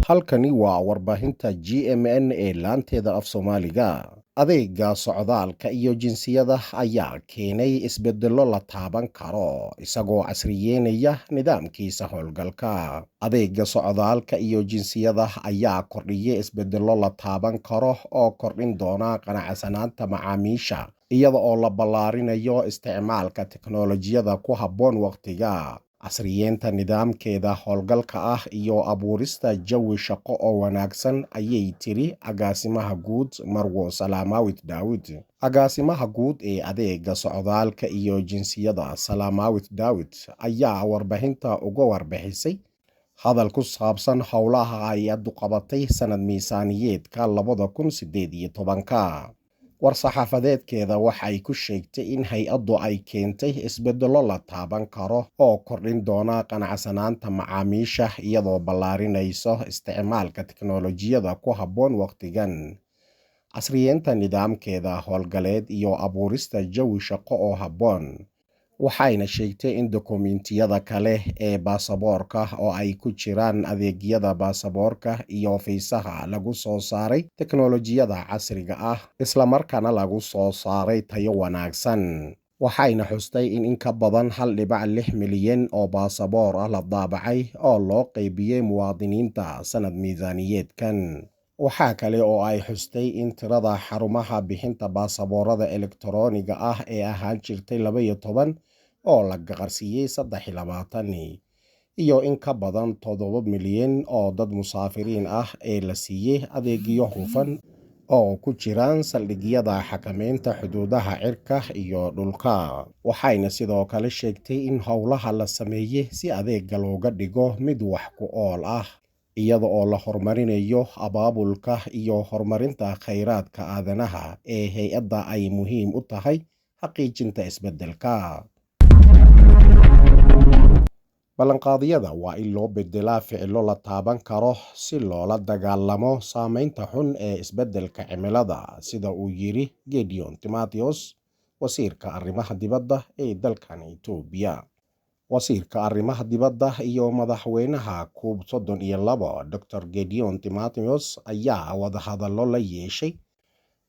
Halkani waa warbaahinta GMN ee laanteeda af Soomaaliga. Adeegga socdaalka iyo jinsiyada ayaa keenay isbeddello la taaban karo isagoo casriyeynaya nidaamkiisa howlgalka. Adeegga socdaalka iyo jinsiyada ayaa kordhiyay isbeddello la taaban karo oo kordhin doona qanacsanaanta macaamiisha iyada oo la ballaarinayo isticmaalka teknoolojiyada ku habboon waqtiga. Casriyeynta nidaamkeeda howlgalka ah iyo abuurista jawi shaqo oo wanaagsan ayay tiri agaasimaha guud Marwo Salaamawit Daawud. Agaasimaha guud ee adeegga socdaalka iyo jinsiyada Salaamawit Daawud ayaa warbaahinta uga warbixisay hadal ku saabsan howlaha ay qabatay sanad miisaaniyeedka 2018. War-saxaafadeedkeeda waxay ku sheegtay in hay-addu ay keentay isbeddello la taaban karo oo kordhin doona qanacsanaanta macaamiisha iyadoo ballaarinayso isticmaalka teknoolojiyada ku habboon waqtigan. Casriyeynta nidaamkeeda howlgaleed iyo abuurista jawi shaqo oo habboon. Waxayna sheegtay in dukumiintiyada kale ee baasaboorka oo ay ku jiraan adeegyada baasaboorka iyo fiisaha lagu soo saaray teknoolojiyada casriga ah isla markaana lagu soo saaray tayo wanaagsan. Waxayna xustay in ka badan 1.6 milyan oo baasaboor ah la daabacay oo loo qaybiyay muwaadiniinta sanad miisaaniyeedkan. Waxaa kale oo ay xustay in tirada xarumaha bixinta baasaboorada elektarooniga ah ee ahaan jirtay 12 oo la gaarsiiyay 23 iyo in ka badan 7 milyan oo dad musaafiriin ah ee la siiyay adeegyo hufan oo ku jiraan saldhigyada xakameynta xuduudaha cirka iyo dhulka. Waxayna sidoo kale sheegtay in howlaha la sameeyay si adeegga looga dhigo mid wax ku ool ah iyada oo la horumarinayo abaabulka iyo horumarinta kheyraadka aadanaha ee hay-adda ay muhiim u tahay xaqiijinta isbeddelka. Ballanqaadyada waa in loo beddelaa ficilo la taaban karo si loola dagaallamo saameynta xun ee isbeddelka cimilada sida uu yiri Gideon Timotheus, wasiirka arrimaha dibadda ee dalkan Itoobiya. Wasiirka arrimaha dibadda iyo madaxweynaha Cub 32 Dr. Gideon Timotheus ayaa wadahadallo la yeeshay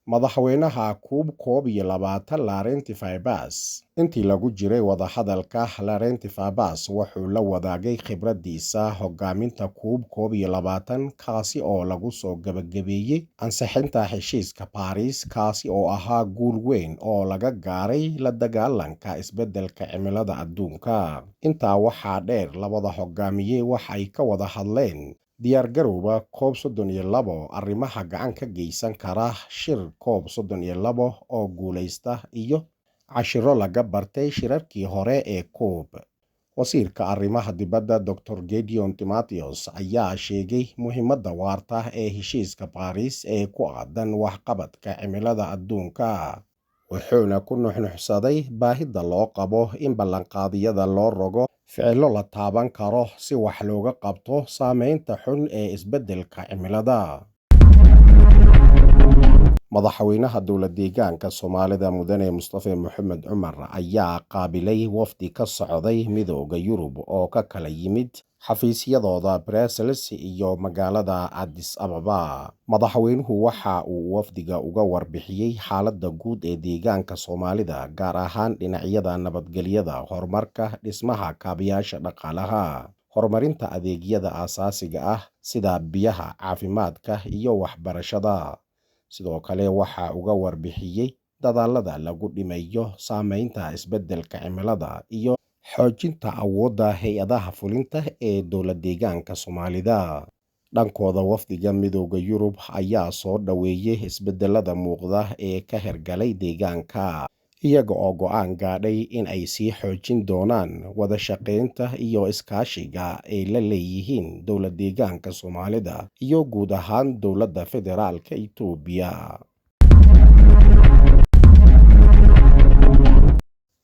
madaxweynaha Cub 21 Laurent Fabius. Intii lagu jiray wadahadalka, Laurent Fabius wuxuu la wadaagay khibraddiisa hogaaminta Cub 21 kaasi oo lagu soo gabagabeeyay ansixinta heshiiska Paris kaasi oo ahaa guul weyn oo laga gaaray la dagaalanka isbeddelka cimilada adduunka. Intaa waxaa dheer, labada hogaamiye waxay ka wada hadleen diyaargarowga Cub 32 arrimaha gacan ka geysan kara shir Cub 32 oo guuleysta iyo cashiro laga bartay shirarkii hore ee Cub. Wasiirka arrimaha dibadda Dr. Gideon Timotheus ayaa sheegay muhiimadda waarta ee heshiiska Paris ee ku aadan waxqabadka cimilada adduunka. Wuxuuna ku nuuxnuuxsaday baahida loo qabo in ballanqaadyada loo rogo ficilo la taaban karo si wax looga qabto saameynta xun ee isbeddelka cimilada. Madaxweynaha dowlad deegaanka Soomaalida Mudane Mustafa Mohamed Cumar ayaa qaabilay wafdi ka socday Midowga Yurub oo ka kala yimid xafiisyadooda Brussels iyo magaalada Addis Ababa. Madaxweynuhu waxa uu wafdiga uga warbixiyay xaaladda guud ee deegaanka Soomaalida gaar ahaan dhinacyada nabadgelyada, horumarka, dhismaha kaabayaasha dhaqaalaha, horumarinta adeegyada aasaasiga ah sida biyaha, caafimaadka iyo waxbarashada. Sidoo kale waxa uga warbixiyay dadaallada lagu dhimayo saameynta isbeddelka cimilada iyo xoojinta awoodda hay-adaha fulinta ee dowlad deegaanka Soomaalida. Dhankooda, wafdiga Midowga Yurub ayaa soo dhaweeyay isbeddellada muuqda ee ka hirgalay deegaanka iyaga oo go'aan gaadhay in ay sii xoojin doonaan wada shaqaynta iyo iskaashiga ay la leeyihiin dowlad deegaanka Soomaalida iyo guud ahaan dowladda federaalka Itoobiya.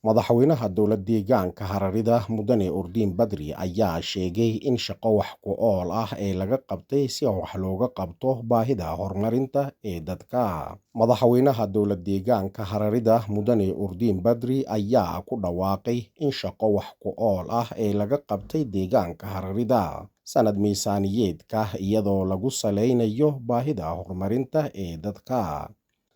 Madaxweynaha dowlad deegaanka Hararida Mudane Urdiin Badri ayaa sheegay in shaqo wax ku ool ah ee laga qabtay si wax looga qabto baahida horumarinta ee dadka. Madaxweynaha dowlad deegaanka Hararida Mudane Urdiin Badri ayaa ku dhawaaqay in shaqo wax ku ool ah ee laga qabtay deegaanka Hararida sanad miisaaniyeedka iyadoo lagu saleynayo baahida horumarinta ee dadka.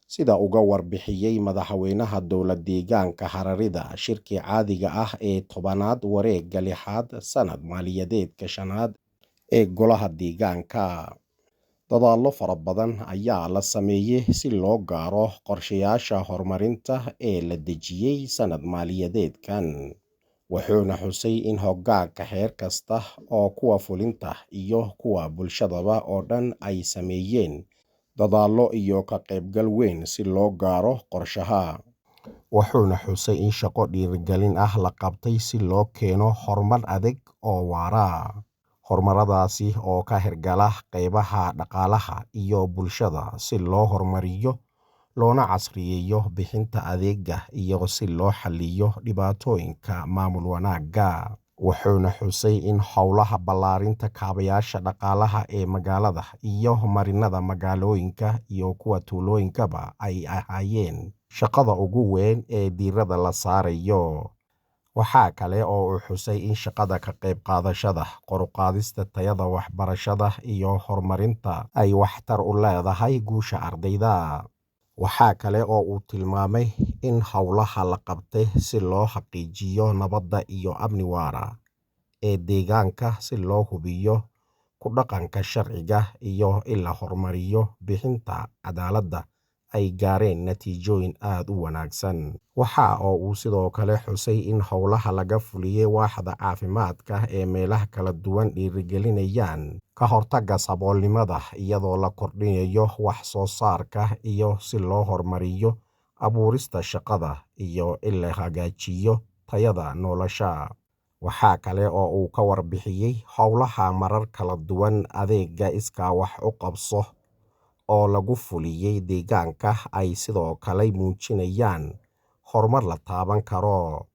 Sida uga warbixiyey madaxweynaha dowlad deegaanka Hararida shirkii caadiga ah ee 10aad wareegga 6aad sanad maaliyadeedka 5aad ee golaha deegaanka. Dadaallo fara badan ayaa la sameeyey si loo gaaro qorshayaasha horumarinta ee la dejiyey sanad maaliyadeedkan, wuxuuna xusay in hoggaanka heer kasta oo kuwa fulinta iyo kuwa bulshadaba oo dhan ay sameeyeen dadaallo iyo ka qaybgal weyn si loo gaaro qorshaha. Wuxuuna xusay in shaqo dhiirigelin ah la qabtay si loo keeno horumar adeeg oo waara. Horumaradaasi oo ka hirgala qaybaha dhaqaalaha iyo bulshada si loo horumariyo loona casriyeeyo bixinta adeega iyo si loo xalliyo dhibaatooyinka maamul wanaagga. Wuxuuna xusay in howlaha ballaarinta kaabayaasha dhaqaalaha ee magaalada iyo marinada magaalooyinka iyo kuwa tuulooyinkaba ay ahaayeen shaqada ugu weyn ee diiradda la saarayo. Waxaa kale oo uu xusay in shaqada ka qayb qaadashada, kor u qaadista tayada waxbarashada iyo horumarinta ay waxtar u leedahay guusha ardayda. Waxaa kale oo uu tilmaamay in howlaha la qabtay si loo xaqiijiyo nabadda iyo amni waara ee deegaanka si loo hubiyo ku dhaqanka sharciga iyo in la horumariyo bixinta cadaaladda ay gaareen natiijooyin aad u wanaagsan. Waxa oo uu sidoo kale xusay in howlaha laga fuliyey waaxda caafimaadka ee meelaha kala duwan dhiirigelinayaan ka hortagga saboolnimada iyadoo la kordhinayo wax soo saarka iyo si loo horumariyo abuurista shaqada iyo in la hagaajiyo tayada nolosha. Waxaa kale oo uu ka warbixiyey howlaha marar kala duwan adeega iskaa wax u qabso oo lagu fuliyey deegaanka ay sidoo kale muujinayaan horumar la taaban karo.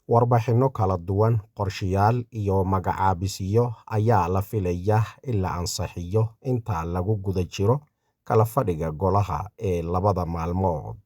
Warbixinno kala duwan, qorshayaal iyo magacaabisyo ayaa la filayaa in la ansixiyo inta lagu guda jiro kala fadhiga golaha ee 2 maalmood.